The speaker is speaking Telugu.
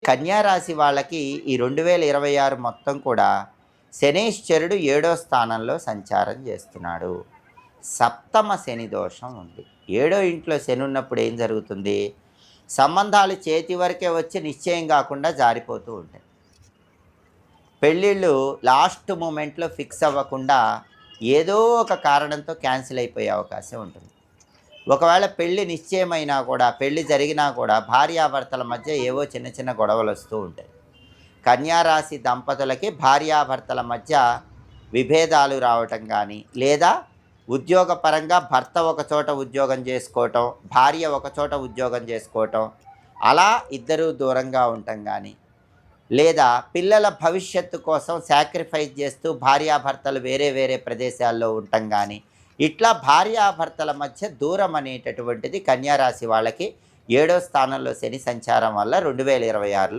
కన్యా రాశి వాళ్ళకి ఈ 2026 మొత్తం కూడా శనీశ్వరుడు 7వ స్థానంలో సంచారం చేస్తున్నాడు. సప్తమ శని దోషం ఉంది. 7వ ఇంట్లో శని ఉన్నప్పుడు ఏం జరుగుతుంది? సంబంధాలు చేతి వరకే వచ్చి నిశ్చయం కాకుండా జారిపోతూ ఉంటాయి. పెళ్ళిళ్ళు లాస్ట్ మూమెంట్లో ఫిక్స్ అవ్వకుండా ఏదో ఒక కారణంతో క్యాన్సిల్ అయిపోయే అవకాశం ఉంటుంది. ఒకవేళ పెళ్ళి నిశ్చయమైనా కూడా, పెళ్ళి జరిగినా కూడా భార్యాభర్తల మధ్య ఏవో చిన్న చిన్న గొడవలు వస్తూ ఉంటాయి. కన్యారాశి దంపతులకి భార్యాభర్తల మధ్య విభేదాలు రావటం కానీ, లేదా ఉద్యోగపరంగా భర్త ఒక చోట ఉద్యోగం చేసుకోవటం, భార్య ఒక చోట ఉద్యోగం చేసుకోవటం, అలా ఇద్దరూ దూరంగా ఉండటం కానీ, లేదా పిల్లల భవిష్యత్తు కోసం సాక్రిఫైస్ చేస్తూ భార్యాభర్తలు వేరే వేరే ప్రదేశాల్లో ఉండటం కానీ, ఇట్లా భార్యాభర్తల మధ్య దూరం అనేటటువంటిది కన్యారాశి వాళ్ళకి 7వ స్థానంలో శని సంచారం వల్ల 2026లో